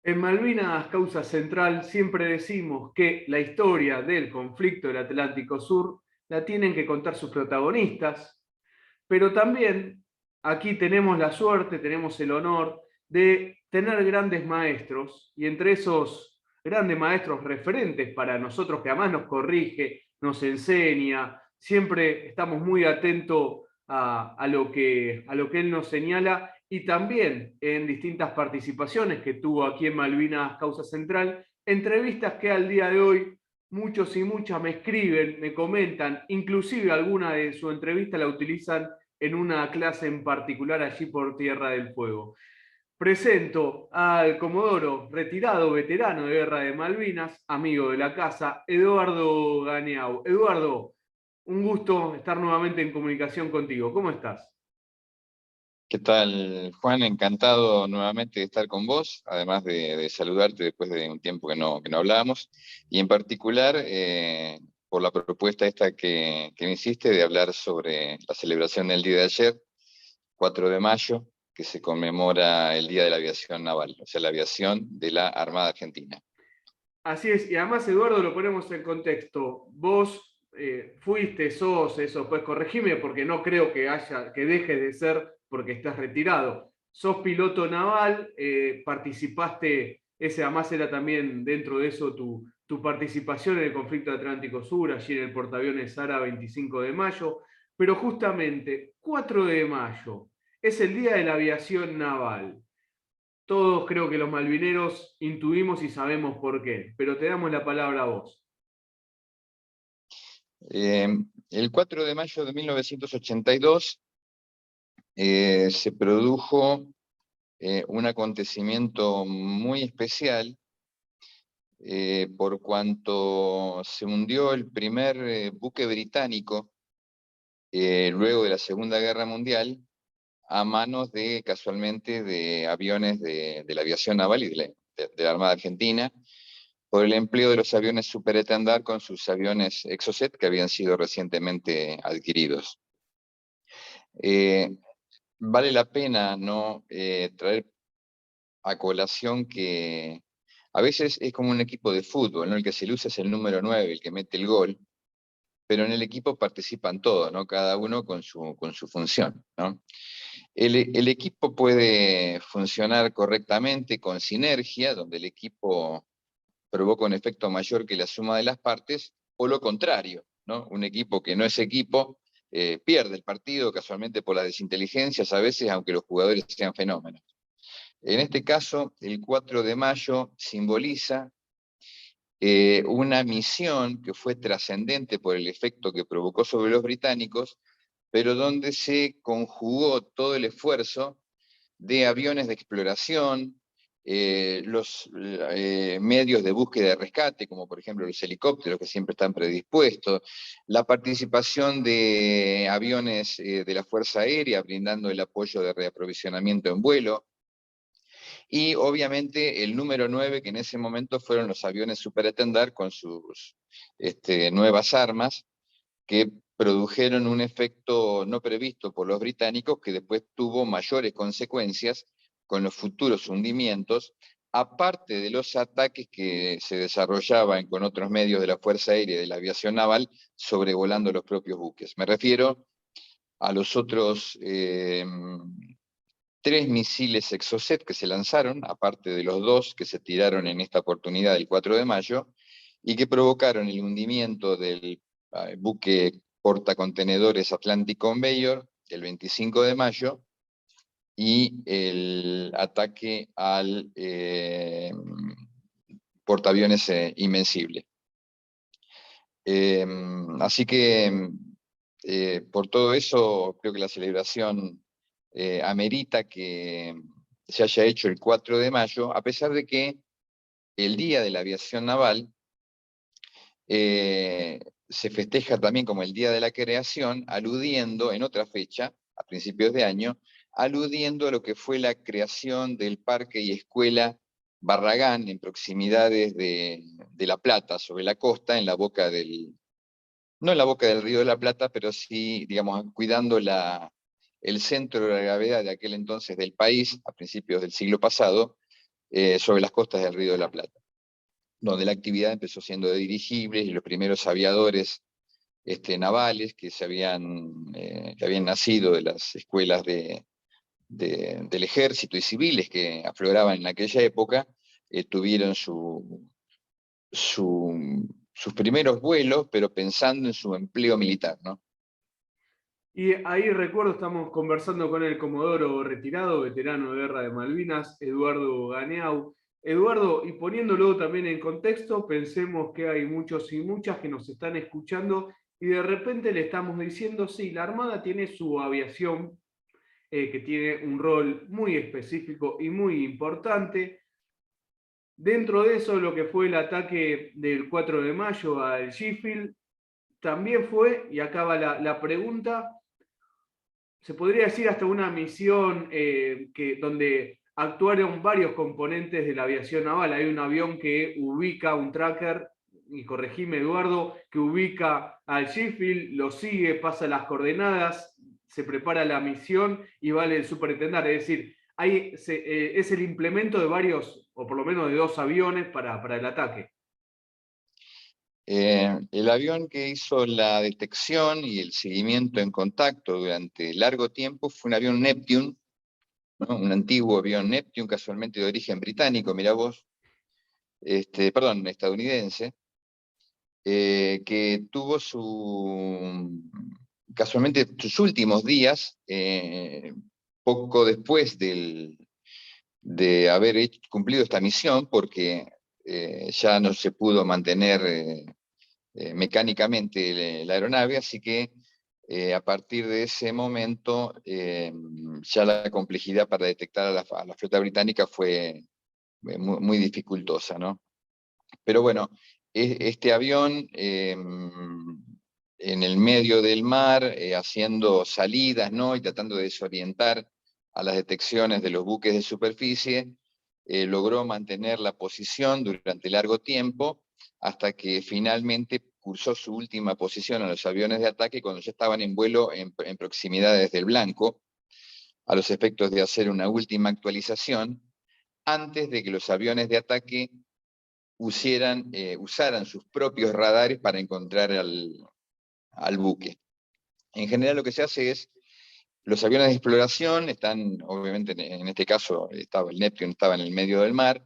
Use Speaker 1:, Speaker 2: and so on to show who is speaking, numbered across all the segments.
Speaker 1: En Malvinas, causa central, siempre decimos que la historia del conflicto del Atlántico Sur la tienen que contar sus protagonistas, pero también aquí tenemos la suerte, tenemos el honor de tener grandes maestros, y entre esos grandes maestros referentes para nosotros, que además nos corrige, nos enseña, siempre estamos muy atentos a lo que él nos señala, y también en distintas participaciones que tuvo aquí en Malvinas Causa Central, entrevistas que al día de hoy muchos y muchas me escriben, me comentan, inclusive alguna de su entrevista la utilizan en una clase en particular allí por Tierra del Fuego. Presento al comodoro retirado, veterano de Guerra de Malvinas, amigo de la casa, Eduardo Ganeau. Eduardo, un gusto estar nuevamente en comunicación contigo. ¿Cómo estás?
Speaker 2: ¿Qué tal, Juan? Encantado nuevamente de estar con vos, además de saludarte después de un tiempo que no hablábamos, y en particular por la propuesta esta que me hiciste de hablar sobre la celebración del día de ayer, 4 de mayo, que se conmemora el Día de la Aviación Naval, o sea, la aviación de la Armada Argentina.
Speaker 1: Así es, y además, Eduardo, lo ponemos en contexto. Vos fuiste, sos, eso, pues corregime porque no creo que dejes de ser porque estás retirado. Sos piloto naval, participaste, ese además era también dentro de eso tu participación en el conflicto Atlántico Sur, allí en el portaaviones Sara 25 de mayo, pero justamente 4 de mayo es el Día de la Aviación Naval. Todos creo que los malvineros intuimos y sabemos por qué, pero te damos la palabra a vos.
Speaker 2: Eh, el 4 de mayo de 1982 se produjo un acontecimiento muy especial por cuanto se hundió el primer buque británico luego de la Segunda Guerra Mundial a manos de, casualmente, de aviones de la aviación naval y de la Armada Argentina, por el empleo de los aviones Superétendard con sus aviones Exocet que habían sido recientemente adquiridos. Eh, Vale la pena no traer a colación que a veces es como un equipo de fútbol, ¿no? El que se luce es el número 9, el que mete el gol, pero en el equipo participan todos, ¿no? Cada uno con su función, ¿no? El equipo puede funcionar correctamente con sinergia, donde el equipo provoca un efecto mayor que la suma de las partes, o lo contrario, ¿no? Un equipo que no es equipo pierde el partido casualmente por las desinteligencias a veces, aunque los jugadores sean fenómenos. En este caso, el 4 de mayo simboliza una misión que fue trascendente por el efecto que provocó sobre los británicos, pero donde se conjugó todo el esfuerzo de aviones de exploración, los medios de búsqueda y rescate, como por ejemplo los helicópteros que siempre están predispuestos, la participación de aviones de la Fuerza Aérea brindando el apoyo de reaprovisionamiento en vuelo, y obviamente el número 9, que en ese momento fueron los aviones Superétendard con sus nuevas armas, que produjeron un efecto no previsto por los británicos que después tuvo mayores consecuencias con los futuros hundimientos, aparte de los ataques que se desarrollaban con otros medios de la Fuerza Aérea y de la aviación naval sobrevolando los propios buques. Me refiero a los otros 3 misiles Exocet que se lanzaron, aparte de los 2 que se tiraron en esta oportunidad el 4 de mayo, y que provocaron el hundimiento del buque portacontenedores Atlantic Conveyor el 25 de mayo, y el ataque al portaaviones Invencible. Así que por todo eso creo que la celebración amerita que se haya hecho el 4 de mayo, a pesar de que el Día de la Aviación Naval se festeja también como el Día de la Creación, aludiendo en otra fecha, a principios de año, aludiendo a lo que fue la creación del Parque y Escuela Barragán en proximidades de La Plata, sobre la costa, en la boca del, no en la boca del Río de la Plata, pero sí, digamos, cuidando el centro de la gravedad de aquel entonces del país, a principios del siglo pasado, sobre las costas del Río de la Plata, donde la actividad empezó siendo de dirigibles y los primeros aviadores navales que habían nacido de las escuelas del ejército y civiles que afloraban en aquella época, tuvieron sus primeros vuelos, pero pensando en su empleo militar, ¿no?
Speaker 1: Y ahí recuerdo, estamos conversando con el comodoro retirado, veterano de Guerra de Malvinas, Eduardo Ganeau. Eduardo, y poniéndolo también en contexto, pensemos que hay muchos y muchas que nos están escuchando y de repente le estamos diciendo, sí, la Armada tiene su aviación, que tiene un rol muy específico y muy importante. Dentro de eso, lo que fue el ataque del 4 de mayo al Sheffield, también fue, y acaba la pregunta, se podría decir hasta una misión donde actuaron varios componentes de la aviación naval. Hay un avión que ubica un tracker, y corregime Eduardo, que ubica al Sheffield, lo sigue, pasa las coordenadas, se prepara la misión y vale el superintendente. Es decir, es el implemento de varios, o por lo menos de 2 aviones para el ataque.
Speaker 2: El avión que hizo la detección y el seguimiento en contacto durante largo tiempo fue un avión Neptune, ¿no? Un antiguo avión Neptune, casualmente de origen británico, mirá vos, perdón, estadounidense, que tuvo casualmente sus últimos días, poco después de haber cumplido esta misión, porque ya no se pudo mantener mecánicamente la aeronave, así que a partir de ese momento ya la complejidad para detectar a la flota británica fue muy dificultosa, ¿no? Pero bueno, este avión en el medio del mar, haciendo salidas, ¿no? Y tratando de desorientar a las detecciones de los buques de superficie, logró mantener la posición durante largo tiempo, hasta que finalmente cursó su última posición a los aviones de ataque cuando ya estaban en vuelo en proximidades del blanco, a los efectos de hacer una última actualización, antes de que los aviones de ataque usaran sus propios radares para encontrar al buque. En general lo que se hace es, los aviones de exploración están, obviamente en este caso el Neptune estaba en el medio del mar,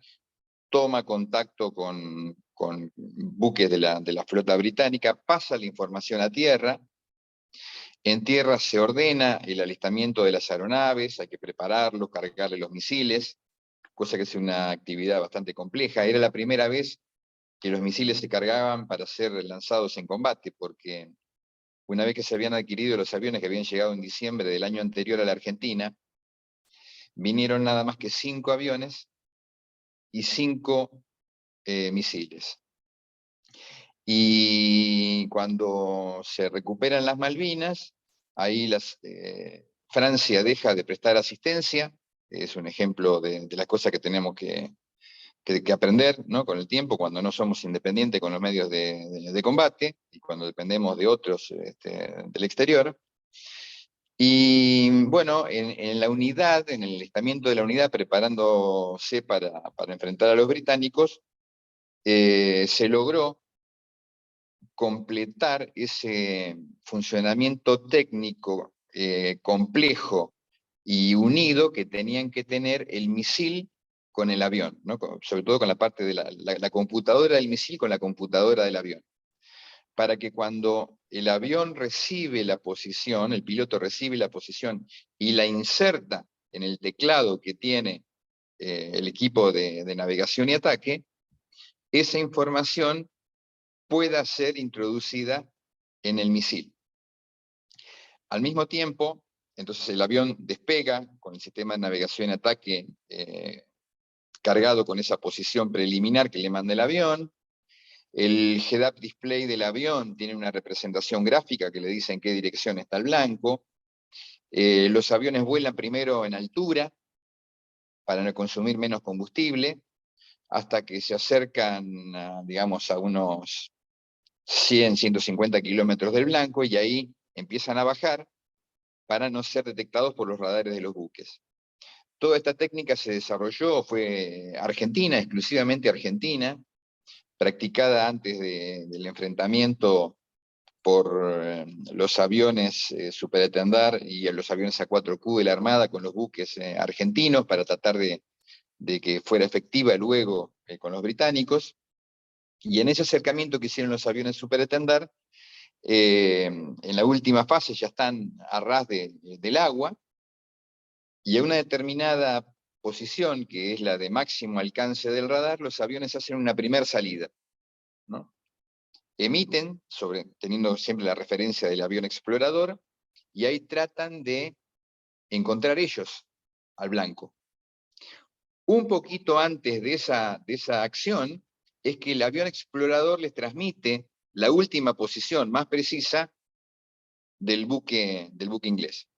Speaker 2: toma contacto con buques de la flota británica, pasa la información a tierra, en tierra se ordena el alistamiento de las aeronaves, hay que prepararlos, cargarle los misiles, cosa que es una actividad bastante compleja. Era la primera vez que los misiles se cargaban para ser lanzados en combate, porque una vez que se habían adquirido los aviones que habían llegado en diciembre del año anterior a la Argentina, vinieron nada más que 5 aviones y 5 misiles. Y cuando se recuperan las Malvinas, ahí Francia deja de prestar asistencia, es un ejemplo de las cosas que tenemos que aprender, ¿no? Con el tiempo, cuando no somos independientes con los medios de combate, y cuando dependemos de otros del exterior. Y bueno, en la unidad, en el alistamiento de la unidad, preparándose para enfrentar a los británicos, se logró completar ese funcionamiento técnico complejo y unido que tenían que tener el misil con el avión, ¿no? Sobre todo con la parte de la computadora del misil con la computadora del avión, para que cuando el avión recibe la posición, el piloto recibe la posición y la inserta en el teclado que tiene el equipo de navegación y ataque, esa información pueda ser introducida en el misil. Al mismo tiempo, entonces el avión despega con el sistema de navegación y ataque cargado con esa posición preliminar que le manda el avión. El head-up display del avión tiene una representación gráfica que le dice en qué dirección está el blanco. Los aviones vuelan primero en altura para no consumir menos combustible, hasta que se acercan, digamos, a unos 100, 150 kilómetros del blanco, y ahí empiezan a bajar para no ser detectados por los radares de los buques. Toda esta técnica se desarrolló, fue argentina, exclusivamente argentina, practicada antes del enfrentamiento por los aviones Superetendard y los aviones A4Q de la Armada con los buques argentinos para tratar de que fuera efectiva luego con los británicos. Y en ese acercamiento que hicieron los aviones Superetendard, en la última fase ya están a ras del agua, y a una determinada posición, que es la de máximo alcance del radar, los aviones hacen una primera salida, ¿no? Emiten, teniendo siempre la referencia del avión explorador, y ahí tratan de encontrar ellos al blanco. Un poquito antes de esa acción, es que el avión explorador les transmite la última posición más precisa del buque inglés.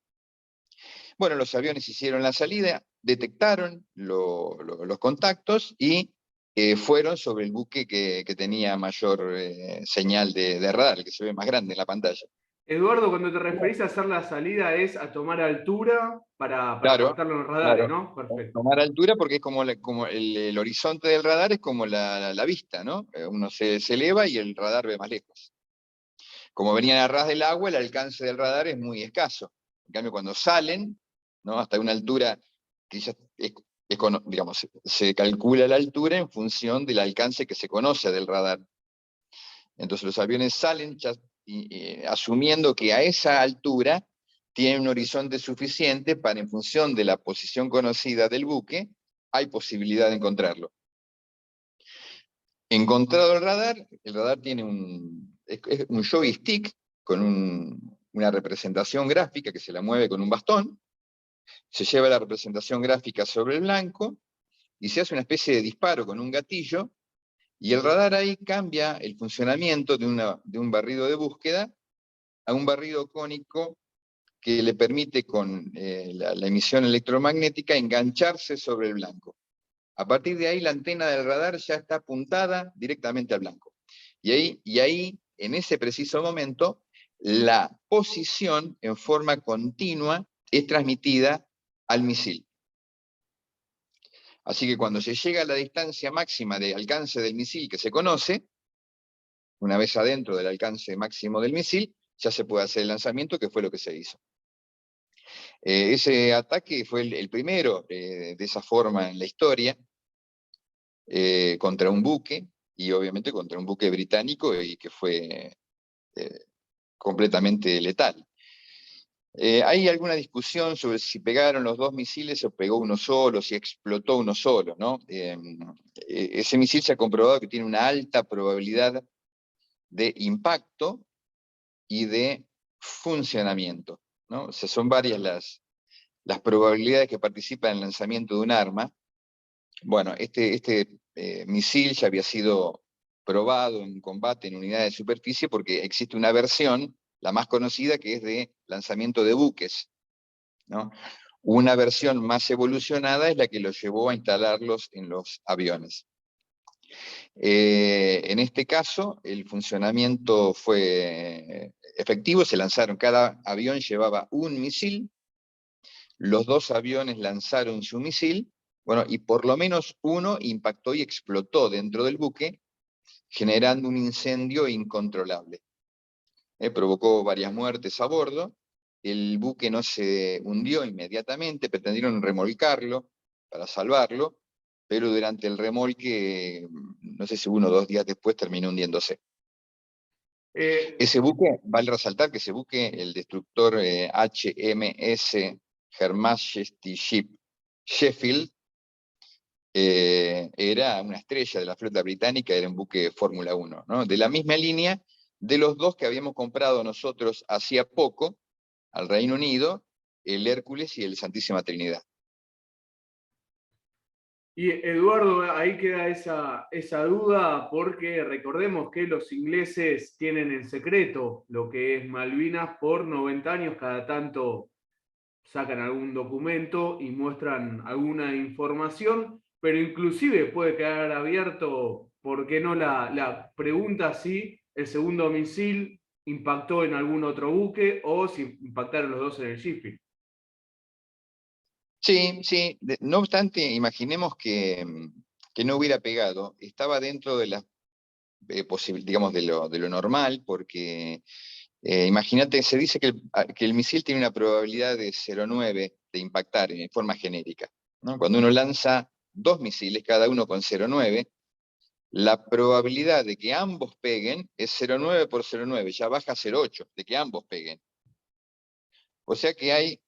Speaker 2: Bueno, los aviones hicieron la salida, detectaron los contactos y fueron sobre el buque que tenía mayor señal de radar, el que se ve más grande en la pantalla.
Speaker 1: Eduardo, cuando te referís a hacer la salida es a tomar altura para
Speaker 2: Claro,
Speaker 1: captarlo en los radares,
Speaker 2: claro.
Speaker 1: ¿no? Perfecto.
Speaker 2: Tomar altura porque es como, como el horizonte del radar es como la vista, ¿no? Uno se eleva y el radar ve más lejos. Como venían a ras del agua, el alcance del radar es muy escaso. En cambio, cuando salen, ¿no? Hasta una altura que ya digamos, se calcula la altura en función del alcance que se conoce del radar. Entonces los aviones salen ya, asumiendo que a esa altura tienen un horizonte suficiente para, en función de la posición conocida del buque, hay posibilidad de encontrarlo. Encontrado el radar tiene es un joystick con una representación gráfica que se la mueve con un bastón, se lleva la representación gráfica sobre el blanco, y se hace una especie de disparo con un gatillo, y el radar ahí cambia el funcionamiento de un barrido de búsqueda a un barrido cónico que le permite con la emisión electromagnética engancharse sobre el blanco. A partir de ahí la antena del radar ya está apuntada directamente al blanco. Y ahí, en ese preciso momento, la posición en forma continua es transmitida al misil. Así que cuando se llega a la distancia máxima de alcance del misil que se conoce, una vez adentro del alcance máximo del misil, ya se puede hacer el lanzamiento, que fue lo que se hizo. Ese ataque fue el primero de esa forma en la historia, contra un buque, y obviamente contra un buque británico, y que fue completamente letal. Hay alguna discusión sobre si pegaron los dos misiles o pegó uno solo, si explotó uno solo, ¿no? Ese misil se ha comprobado que tiene una alta probabilidad de impacto y de funcionamiento, ¿no? O sea, son varias las probabilidades que participan en el lanzamiento de un arma. Bueno, este misil ya había sido probado en combate en unidades de superficie porque existe una versión, la más conocida, que es de lanzamiento de buques, ¿no? Una versión más evolucionada es la que los llevó a instalarlos en los aviones. En este caso, el funcionamiento fue efectivo, se lanzaron, cada avión llevaba un misil, los dos aviones lanzaron su misil, bueno, y por lo menos uno impactó y explotó dentro del buque, generando un incendio incontrolable. Provocó varias muertes a bordo, el buque no se hundió inmediatamente, pretendieron remolcarlo para salvarlo, pero durante el remolque, no sé si 1 o 2 días después, terminó hundiéndose. Ese buque, vale resaltar que ese buque, el destructor HMS Her Majesty's Ship Sheffield, era una estrella de la flota británica, era un buque Fórmula 1, ¿no? De la misma línea de los dos que habíamos comprado nosotros hacía poco al Reino Unido, el Hércules y el Santísima Trinidad.
Speaker 1: Y Eduardo, ahí queda esa duda, porque recordemos que los ingleses tienen en secreto lo que es Malvinas por 90 años, cada tanto sacan algún documento y muestran alguna información, pero inclusive puede quedar abierto, ¿por qué no la pregunta si el segundo misil impactó en algún otro buque o si impactaron los dos en el Sheffield?
Speaker 2: Sí, sí. No obstante, imaginemos que no hubiera pegado. Estaba dentro de las digamos, de lo normal, porque imagínate, se dice que el misil tiene una probabilidad de 0,9 de impactar en forma genérica, ¿no? Cuando uno lanza dos misiles, cada uno con 0,9, la probabilidad de que ambos peguen es 0,9 por 0,9, ya baja a 0,8, de que ambos peguen. O sea que hay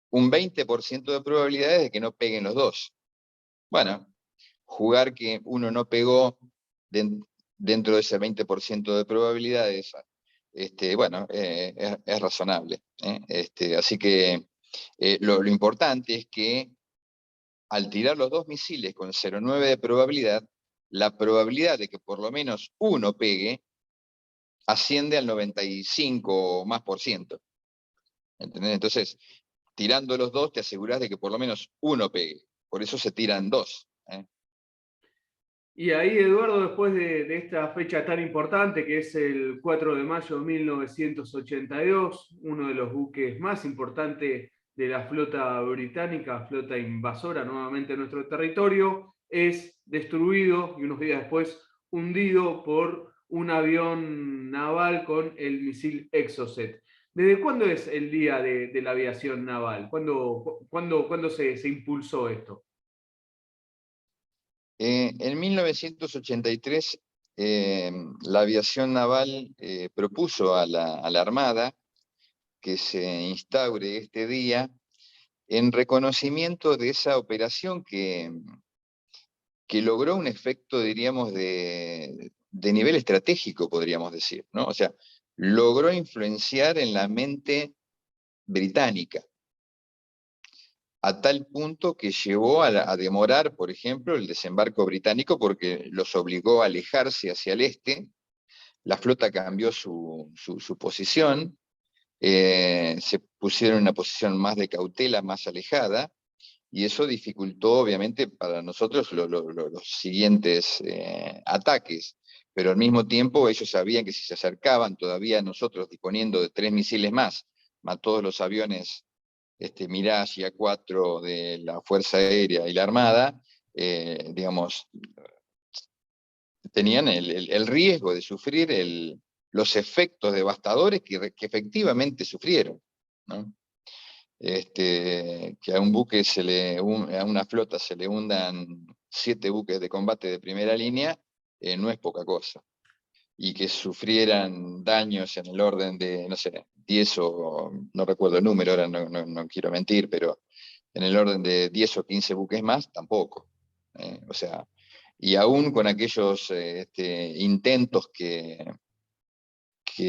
Speaker 2: un 20% de probabilidades de que no peguen los dos. Bueno, jugar que uno no pegó dentro de ese 20% de probabilidades, bueno, es razonable. Así que lo importante es que al tirar los dos misiles con 0,9 de probabilidad, la probabilidad de que por lo menos uno pegue asciende al 95 o más por ciento. ¿Entendés? Entonces, tirando los dos te aseguras de que por lo menos uno pegue. Por eso se tiran dos.
Speaker 1: Y ahí, Eduardo, después de esta fecha tan importante, que es el 4 de mayo de 1982, uno de los buques más importantes de la flota británica, flota invasora nuevamente en nuestro territorio, es destruido y unos días después hundido por un avión naval con el misil Exocet. ¿Desde cuándo es el día de la aviación naval? ¿Cuándo se impulsó esto?
Speaker 2: En 1983, la aviación naval propuso a la Armada que se instaure este día en reconocimiento de esa operación que logró un efecto, diríamos, de nivel estratégico, podríamos decir, ¿no? O sea, logró influenciar en la mente británica, a tal punto que llevó a demorar, por ejemplo, el desembarco británico porque los obligó a alejarse hacia el este. La flota cambió su posición, se pusieron en una posición más de cautela, más alejada, y eso dificultó obviamente para nosotros los siguientes ataques. Pero al mismo tiempo ellos sabían que si se acercaban, todavía nosotros disponiendo de 3 misiles más todos los aviones Mirage y A4 de la Fuerza Aérea y la Armada, digamos, tenían el riesgo de sufrir los efectos devastadores que efectivamente sufrieron, ¿no? Que a un buque a una flota se le hundan 7 buques de combate de primera línea, no es poca cosa. Y que sufrieran daños en el orden de, no sé, 10 o, no recuerdo el número, ahora no quiero mentir, pero en el orden de 10 o 15 buques más, tampoco. O sea, y aún con aquellos intentos que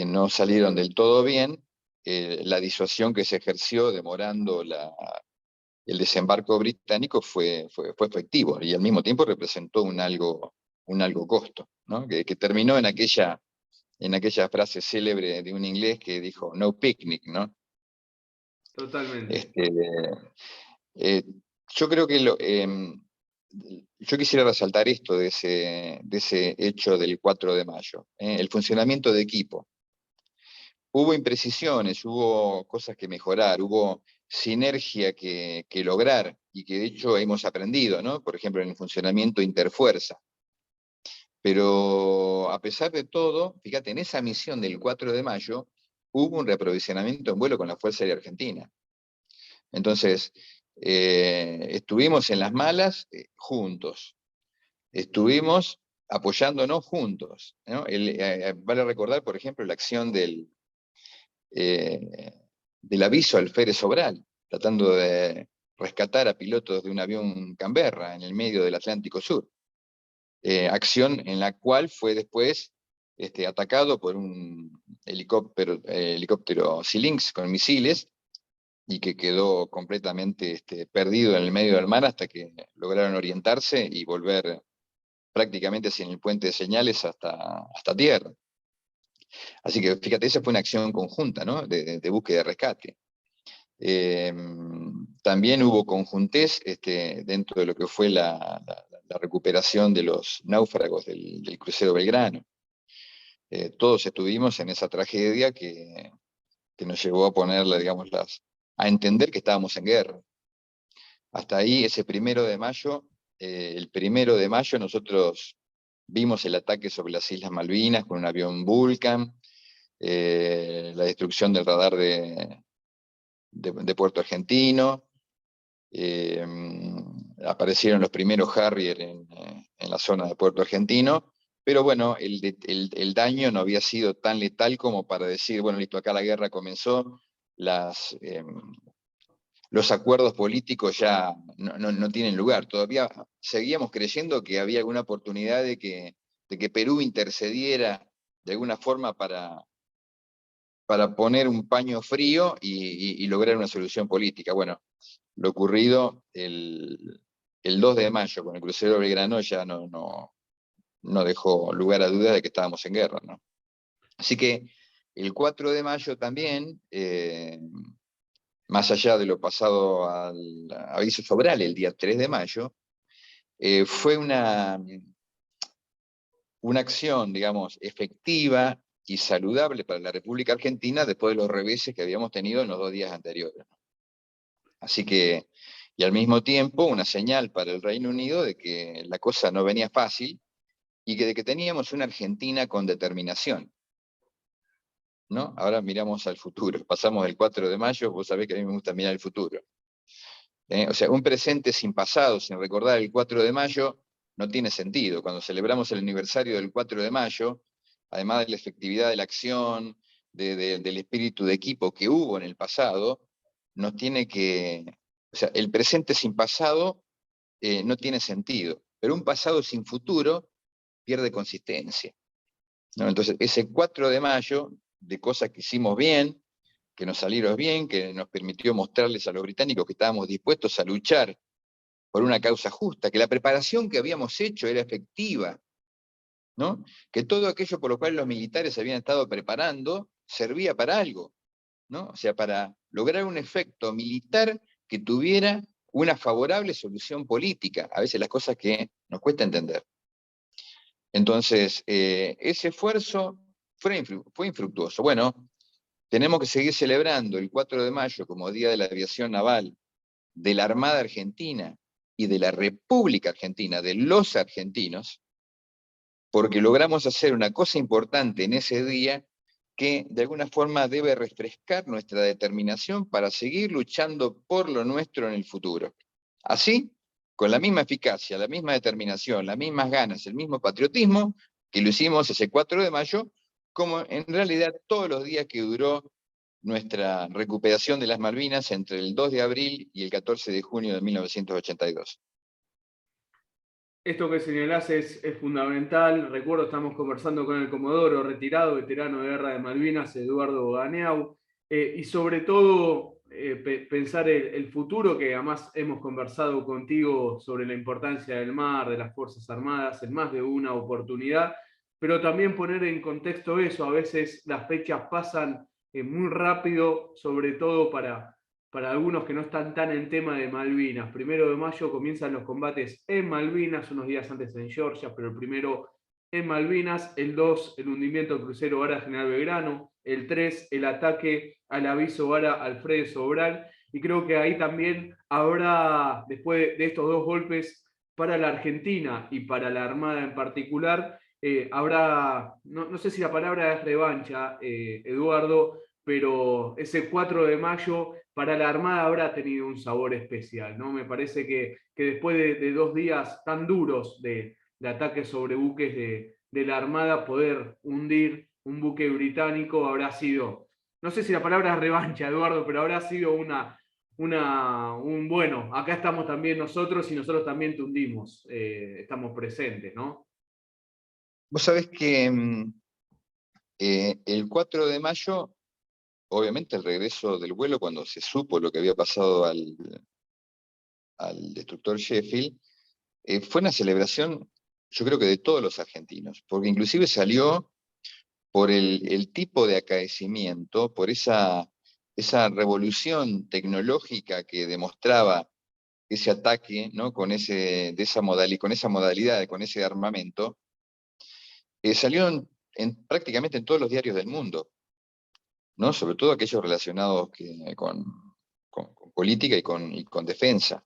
Speaker 2: no salieron del todo bien, la disuasión que se ejerció demorando el desembarco británico fue efectivo y al mismo tiempo representó un algo costo, ¿no? Que terminó en aquella frase célebre de un inglés que dijo, no picnic, ¿no?
Speaker 1: Totalmente.
Speaker 2: Este, eh, yo creo que yo quisiera resaltar esto de ese hecho del 4 de mayo, el funcionamiento de equipo. Hubo imprecisiones, hubo cosas que mejorar, hubo sinergia que lograr y que de hecho hemos aprendido, ¿no? Por ejemplo, en el funcionamiento interfuerza. Pero a pesar de todo, fíjate, en esa misión del 4 de mayo hubo un reaprovisionamiento en vuelo con la Fuerza Aérea Argentina. Entonces, estuvimos en las malas juntos, estuvimos apoyándonos juntos, ¿no? Vale recordar, por ejemplo, la acción eh, del aviso alférez Sobral, tratando de rescatar a pilotos de un avión Canberra en el medio del Atlántico Sur. Acción en la cual fue después atacado por un helicóptero Sea-Lynx con misiles y que quedó completamente perdido en el medio del mar hasta que lograron orientarse y volver prácticamente sin el puente de señales hasta tierra. Así que fíjate, esa fue una acción conjunta, ¿no? de búsqueda y rescate. También hubo conjuntés dentro de lo que fue la recuperación de los náufragos del crucero Belgrano. Todos estuvimos en esa tragedia que nos llevó a ponerla, digamos, a entender que estábamos en guerra. Hasta ahí, ese 1 de mayo, el 1 de mayo nosotros vimos el ataque sobre las Islas Malvinas con un avión Vulcan, la destrucción del radar de Puerto Argentino, aparecieron los primeros Harrier en la zona de Puerto Argentino, pero bueno, el daño no había sido tan letal como para decir, bueno, listo, acá la guerra comenzó, los acuerdos políticos ya no tienen lugar. Todavía seguíamos creyendo que había alguna oportunidad de que Perú intercediera de alguna forma para poner un paño frío y lograr una solución política. Bueno, lo ocurrido el 2 de mayo con el crucero Belgrano ya no dejó lugar a dudas de que estábamos en guerra, ¿no? Así que el 4 de mayo también, más allá de lo pasado al aviso Sobral el día 3 de mayo, fue una acción, digamos, efectiva y saludable para la República Argentina después de los reveses que habíamos tenido en los 2 días anteriores. Así que, y al mismo tiempo, una señal para el Reino Unido de que la cosa no venía fácil y de que teníamos una Argentina con determinación, ¿no? Ahora miramos al futuro, pasamos el 4 de mayo, vos sabés que a mí me gusta mirar el futuro. O sea, un presente sin pasado, sin recordar el 4 de mayo, no tiene sentido. Cuando celebramos el aniversario del 4 de mayo, además de la efectividad de la acción, del espíritu de equipo que hubo en el pasado, nos tiene que... O sea, el presente sin pasado no tiene sentido, pero un pasado sin futuro pierde consistencia, ¿no? Entonces, ese 4 de mayo, de cosas que hicimos bien, que nos salieron bien, que nos permitió mostrarles a los británicos que estábamos dispuestos a luchar por una causa justa, que la preparación que habíamos hecho era efectiva, ¿no? Que todo aquello por lo cual los militares habían estado preparando servía para algo, ¿no? O sea, para lograr un efecto militar que tuviera una favorable solución política, a veces las cosas que nos cuesta entender. Entonces, ese esfuerzo fue infructuoso. Bueno, tenemos que seguir celebrando el 4 de mayo como Día de la Aviación Naval, de la Armada Argentina y de la República Argentina, de los argentinos, porque logramos hacer una cosa importante en ese día que de alguna forma debe refrescar nuestra determinación para seguir luchando por lo nuestro en el futuro. Así, con la misma eficacia, la misma determinación, las mismas ganas, el mismo patriotismo que lo hicimos ese 4 de mayo, como en realidad todos los días que duró nuestra recuperación de las Malvinas entre el 2 de abril y el 14 de junio de 1982.
Speaker 1: Esto que señalás es fundamental. Recuerdo, estamos conversando con el Comodoro retirado, veterano de Guerra de Malvinas, Eduardo Ganeau, y sobre todo pensar el futuro, que además hemos conversado contigo sobre la importancia del mar, de las Fuerzas Armadas, en más de una oportunidad, pero también poner en contexto eso. A veces las fechas pasan muy rápido, sobre todo para algunos que no están tan en tema de Malvinas. 1 de mayo comienzan los combates en Malvinas, unos días antes en Georgia, pero el 1 en Malvinas, el 2 el hundimiento del crucero Vara General Belgrano, el 3 el ataque al aviso Vara Alfredo Sobral, y creo que ahí también habrá, después de estos dos golpes, para la Argentina y para la Armada en particular, habrá, no sé si la palabra es revancha, Eduardo, pero ese 4 de mayo para la Armada habrá tenido un sabor especial, ¿no? Me parece que después de 2 días tan duros de ataques sobre buques de la Armada, poder hundir un buque británico habrá sido, no sé si la palabra es revancha, Eduardo, pero habrá sido un bueno, acá estamos también nosotros y nosotros también te hundimos, estamos presentes, ¿no?
Speaker 2: Vos sabés que el 4 de mayo, obviamente el regreso del vuelo, cuando se supo lo que había pasado al destructor Sheffield, fue una celebración, yo creo que de todos los argentinos, porque inclusive salió por el tipo de acaecimiento, por esa revolución tecnológica que demostraba ese ataque, ¿no? con esa modalidad, con ese armamento, salió prácticamente en todos los diarios del mundo, ¿no? Sobre todo aquellos relacionados con política y con defensa.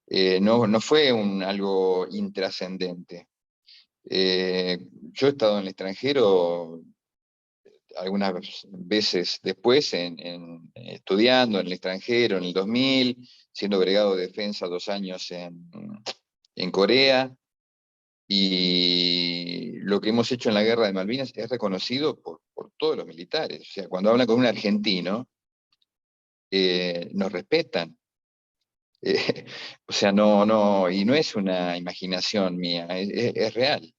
Speaker 2: no fue algo intrascendente. Yo he estado en el extranjero algunas veces después, estudiando en el extranjero, en el 2000, siendo agregado de defensa 2 años en Corea, y lo que hemos hecho en la guerra de Malvinas es reconocido por todos los militares. O sea, cuando hablan con un argentino, nos respetan. O sea, y no es una imaginación mía, es real.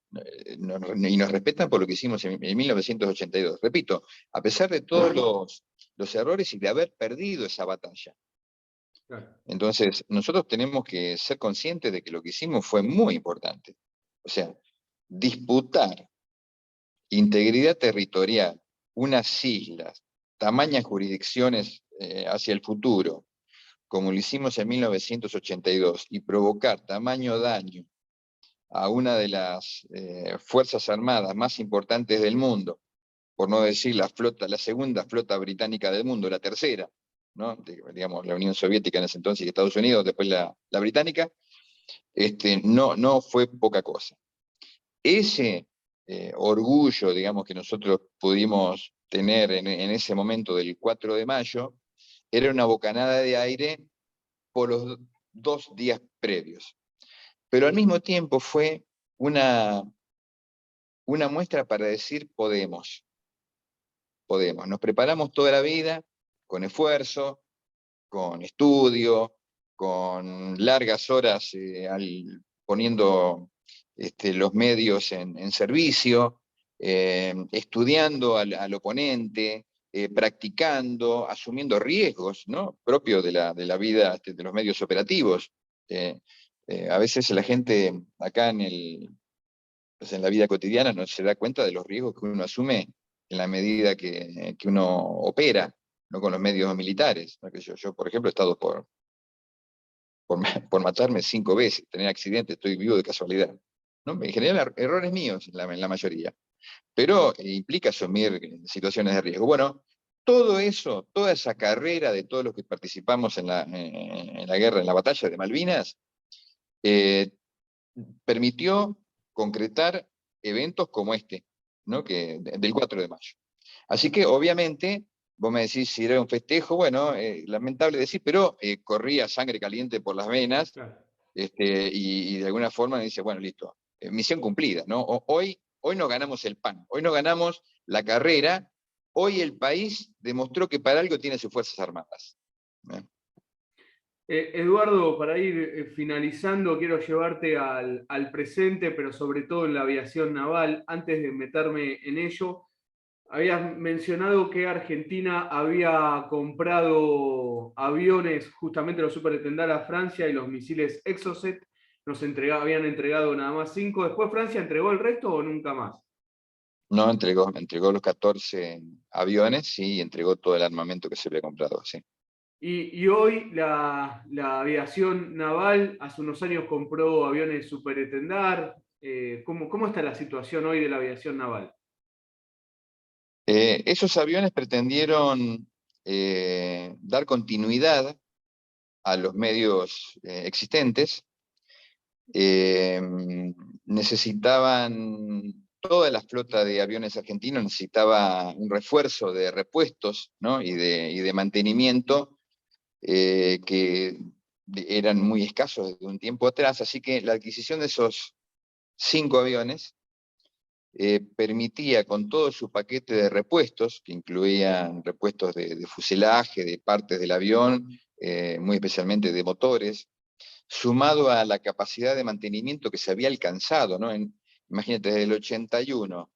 Speaker 2: Y nos respetan por lo que hicimos en 1982. Repito, a pesar de todos los errores y de haber perdido esa batalla.
Speaker 1: Claro.
Speaker 2: Entonces, nosotros tenemos que ser conscientes de que lo que hicimos fue muy importante. O sea, disputar integridad territorial, unas islas, tamañas jurisdicciones hacia el futuro, como lo hicimos en 1982, y provocar tamaño daño a una de las fuerzas armadas más importantes del mundo, por no decir la segunda flota británica del mundo, la tercera, ¿no? Digamos, la Unión Soviética en ese entonces y Estados Unidos, después la británica, no fue poca cosa. Ese orgullo, digamos, que nosotros pudimos tener en ese momento del 4 de mayo, era una bocanada de aire por los 2 días previos. Pero al mismo tiempo fue una muestra para decir podemos. Nos preparamos toda la vida con esfuerzo, con estudio, con largas horas poniendo los medios en servicio, estudiando al oponente, practicando, asumiendo riesgos, ¿no? Propios de la vida de los medios operativos. A veces la gente acá pues en la vida cotidiana no se da cuenta de los riesgos que uno asume en la medida que uno opera, no con los medios militares. ¿No? Que yo, por ejemplo, he estado por matarme 5 veces, tener accidentes, estoy vivo de casualidad. ¿No? En general, errores míos en la mayoría, pero implica asumir situaciones de riesgo. Bueno, todo eso, toda esa carrera de todos los que participamos en la guerra, en la batalla de Malvinas, permitió concretar eventos como este, ¿no? Del 4 de mayo. Así que, obviamente, vos me decís si era un festejo, bueno, lamentable decir, pero corría sangre caliente por las venas,
Speaker 1: Claro.
Speaker 2: y de alguna forma me dice, bueno, listo, misión cumplida, ¿no? Hoy no ganamos el pan, hoy no ganamos la carrera, hoy el país demostró que para algo tiene sus Fuerzas Armadas.
Speaker 1: Eduardo, para ir finalizando, quiero llevarte al presente, pero sobre todo en la aviación naval. Antes de meterme en ello, habías mencionado que Argentina había comprado aviones, justamente los Super Tendal a Francia y los misiles Exocet. Habían entregado nada más 5. ¿Después Francia entregó el resto o nunca más?
Speaker 2: No, entregó los 14 aviones, sí, y entregó todo el armamento que se había comprado, sí.
Speaker 1: Y hoy la aviación naval hace unos años compró aviones Super Etendard. ¿Cómo está la situación hoy de la aviación naval?
Speaker 2: Esos aviones pretendieron dar continuidad a los medios existentes. Necesitaban, toda la flota de aviones argentinos necesitaba un refuerzo de repuestos, ¿no? y de mantenimiento que eran muy escasos desde un tiempo atrás, así que la adquisición de esos 5 aviones permitía, con todo su paquete de repuestos, que incluían repuestos de fuselaje, de partes del avión, muy especialmente de motores, sumado a la capacidad de mantenimiento que se había alcanzado, ¿no? Imagínate, desde el 81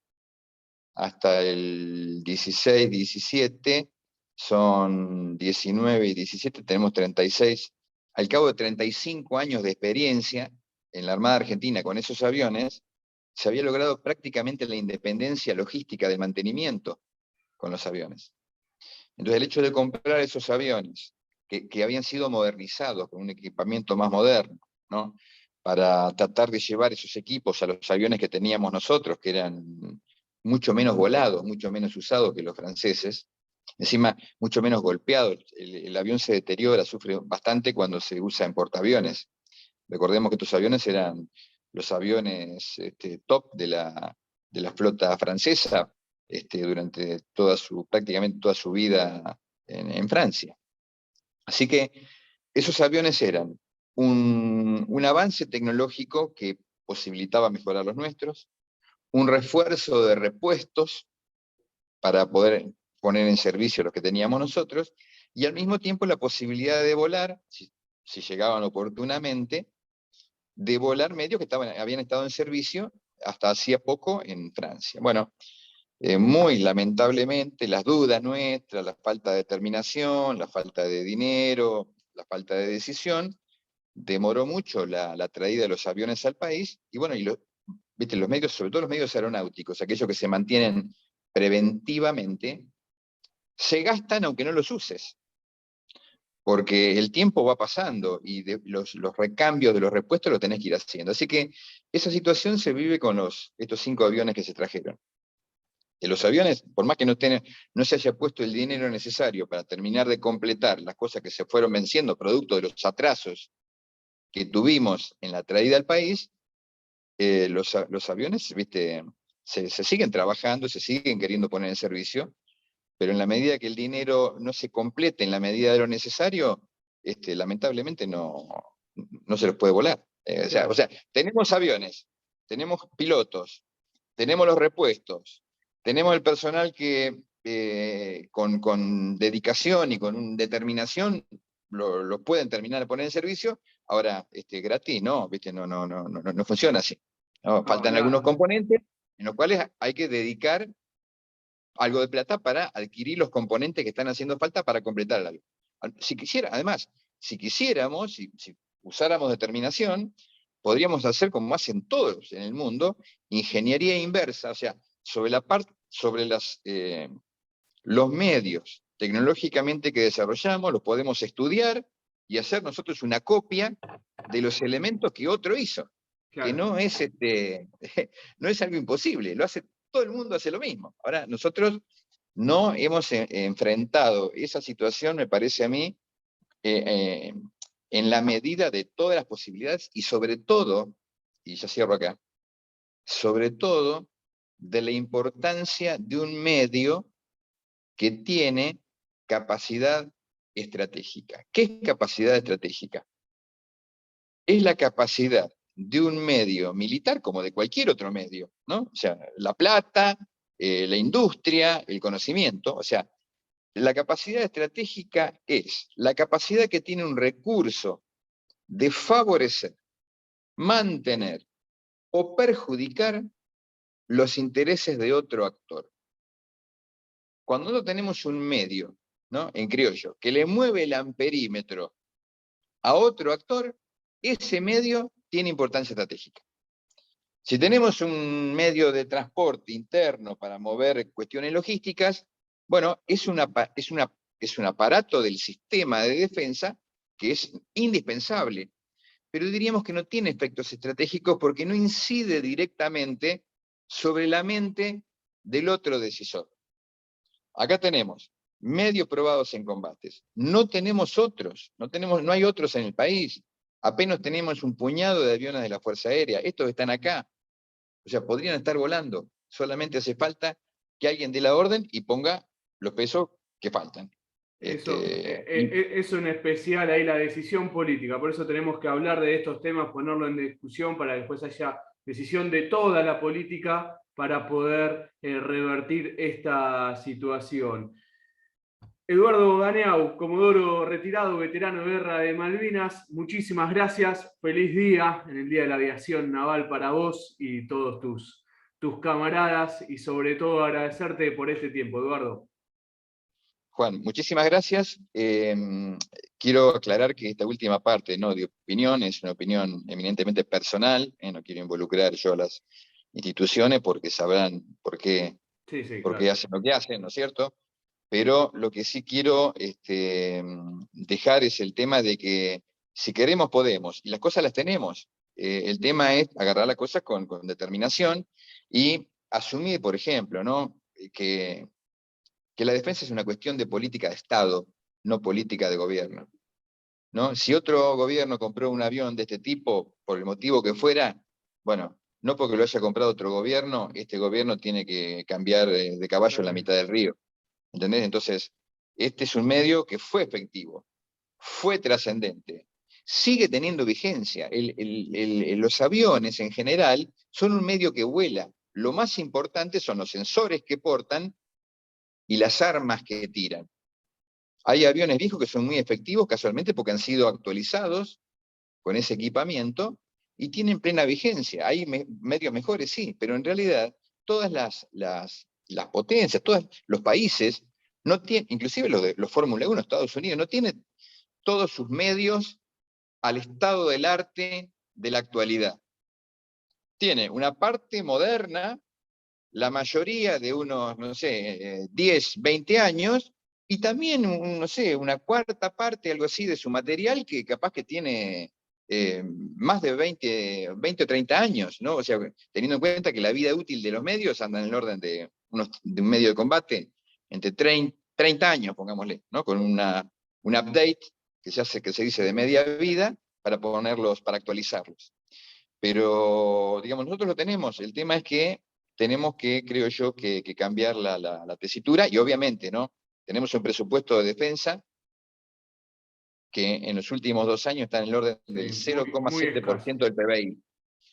Speaker 2: hasta el 16, 17, son 19 y 17, tenemos 36. Al cabo de 35 años de experiencia en la Armada Argentina con esos aviones, se había logrado prácticamente la independencia logística del mantenimiento con los aviones. Entonces, el hecho de comprar esos aviones, que habían sido modernizados con un equipamiento más moderno, ¿no? Para tratar de llevar esos equipos a los aviones que teníamos nosotros, que eran mucho menos volados, mucho menos usados que los franceses, encima mucho menos golpeados. El avión se deteriora, sufre bastante cuando se usa en portaaviones. Recordemos que estos aviones eran los aviones top de la flota francesa durante prácticamente toda su vida en Francia. Así que esos aviones eran un avance tecnológico que posibilitaba mejorar los nuestros, un refuerzo de repuestos para poder poner en servicio los que teníamos nosotros, y al mismo tiempo la posibilidad de volar, si llegaban oportunamente, de volar medios que habían estado en servicio hasta hacía poco en Francia. Bueno, muy lamentablemente las dudas nuestras, la falta de determinación, la falta de dinero, la falta de decisión, demoró mucho la traída de los aviones al país, y bueno, ¿viste? Los medios, sobre todo los medios aeronáuticos, aquellos que se mantienen preventivamente, se gastan aunque no los uses, porque el tiempo va pasando y los recambios de los repuestos los tenés que ir haciendo. Así que esa situación se vive con estos 5 aviones que se trajeron. De los aviones, por más que no se haya puesto el dinero necesario para terminar de completar las cosas que se fueron venciendo, producto de los atrasos que tuvimos en la traída al país, los aviones, ¿viste? Se siguen trabajando, se siguen queriendo poner en servicio, pero en la medida que el dinero no se complete en la medida de lo necesario, lamentablemente no se los puede volar. O sea, tenemos aviones, tenemos pilotos, tenemos los repuestos, tenemos el personal que con dedicación y con determinación lo pueden terminar de poner en servicio. Ahora, gratis, no, ¿viste? No funciona así. ¿No? Faltan algunos componentes en los cuales hay que dedicar algo de plata para adquirir los componentes que están haciendo falta para completar el avión. Además, si quisiéramos, si usáramos determinación, podríamos hacer como hacen todos en el mundo, ingeniería inversa, o sea, sobre los medios tecnológicamente que desarrollamos, los podemos estudiar y hacer nosotros una copia de los elementos que otro hizo. Claro. Que no es, no es algo imposible, todo el mundo hace lo mismo. Ahora, nosotros no hemos enfrentado esa situación, me parece a mí, en la medida de todas las posibilidades, y sobre todo, y ya cierro acá, sobre todo de la importancia de un medio que tiene capacidad estratégica. ¿Qué es capacidad estratégica? Es la capacidad de un medio militar como de cualquier otro medio, ¿no? O sea, la plata, la industria, el conocimiento, o sea, la capacidad estratégica es la capacidad que tiene un recurso de favorecer, mantener o perjudicar los intereses de otro actor. Cuando no tenemos un medio, ¿no? En criollo, que le mueve el amperímetro a otro actor, ese medio tiene importancia estratégica. Si tenemos un medio de transporte interno para mover cuestiones logísticas, bueno, es un aparato del sistema de defensa que es indispensable, pero diríamos que no tiene efectos estratégicos porque no incide directamente sobre la mente del otro decisor. Acá tenemos medios probados en combates, no tenemos otros, no hay otros en el país, apenas tenemos un puñado de aviones de la Fuerza Aérea, estos están acá, o sea, podrían estar volando, solamente hace falta que alguien dé la orden y ponga los pesos que faltan.
Speaker 1: Eso es en especial ahí la decisión política, por eso tenemos que hablar de estos temas, ponerlo en discusión para que después haya decisión de toda la política para poder revertir esta situación. Eduardo Ganeau, comodoro retirado, veterano de guerra de Malvinas, muchísimas gracias, feliz día en el Día de la Aviación Naval para vos y todos tus camaradas, y sobre todo agradecerte por este tiempo, Eduardo.
Speaker 2: Juan, muchísimas gracias. Quiero aclarar que esta última parte no de opinión es una opinión eminentemente personal, no quiero involucrar yo a las instituciones porque sabrán por qué
Speaker 1: claro.
Speaker 2: hacen lo que hacen, ¿no es cierto? Pero lo que sí quiero dejar es el tema de que si queremos podemos, y las cosas las tenemos. El tema es agarrar las cosas con determinación y asumir, por ejemplo, ¿no? que la defensa es una cuestión de política de Estado, no política de gobierno. ¿no? Si otro gobierno compró un avión de este tipo, por el motivo que fuera, bueno, no porque lo haya comprado otro gobierno, este gobierno tiene que cambiar de caballo en la mitad del río. ¿Entendés? Entonces, este es un medio que fue efectivo, fue trascendente, sigue teniendo vigencia. Los aviones en general son un medio que vuela. Lo más importante son los sensores que portan y las armas que tiran. Hay aviones viejos que son muy efectivos casualmente porque han sido actualizados con ese equipamiento y tienen plena vigencia. Hay medios mejores, sí, pero en realidad todas las potencias, todos los países, no tienen, inclusive los Fórmula 1, Estados Unidos, no tienen todos sus medios al estado del arte de la actualidad. Tiene una parte moderna, la mayoría de unos, no sé, 10, 20 años, y también, no sé, una cuarta parte, algo así, de su material que capaz que tiene más de 20 o 30 años, ¿no? O sea, teniendo en cuenta que la vida útil de los medios anda en el orden de un medio de combate entre 30 años, pongámosle, ¿no? Con un update que se dice de media vida para ponerlos, para actualizarlos. Pero, digamos, nosotros lo tenemos. El tema es que tenemos que, creo yo, que cambiar la tesitura y obviamente, ¿no? Tenemos un presupuesto de defensa que en los últimos 2 años está en el orden del
Speaker 1: Sí, muy escaso.
Speaker 2: 0,7% del PBI.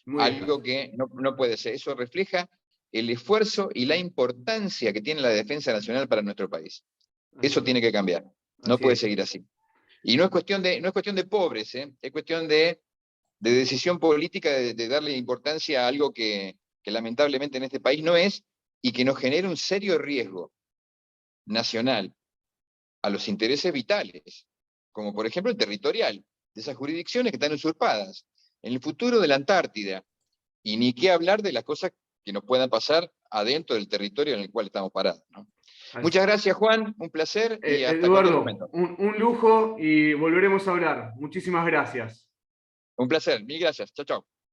Speaker 1: Muy
Speaker 2: Algo
Speaker 1: escaso.
Speaker 2: que no puede ser. Eso refleja el esfuerzo y la importancia que tiene la defensa nacional para nuestro país. Eso
Speaker 1: Así
Speaker 2: tiene
Speaker 1: es.
Speaker 2: que cambiar. No
Speaker 1: Así
Speaker 2: puede
Speaker 1: es.
Speaker 2: seguir así. Y no es cuestión de pobres, es cuestión de decisión política, de darle importancia a algo que lamentablemente en este país no es, y que nos genera un serio riesgo nacional a los intereses vitales, como por ejemplo el territorial, de esas jurisdicciones que están usurpadas, en el futuro de la Antártida, y ni qué hablar de las cosas que nos puedan pasar adentro del territorio en el cual estamos parados, ¿no? Muchas gracias, Juan, un placer, y hasta cualquier
Speaker 1: Eduardo,
Speaker 2: momento.
Speaker 1: un lujo y volveremos a hablar. Muchísimas gracias.
Speaker 2: Un placer, mil gracias, chao, chao.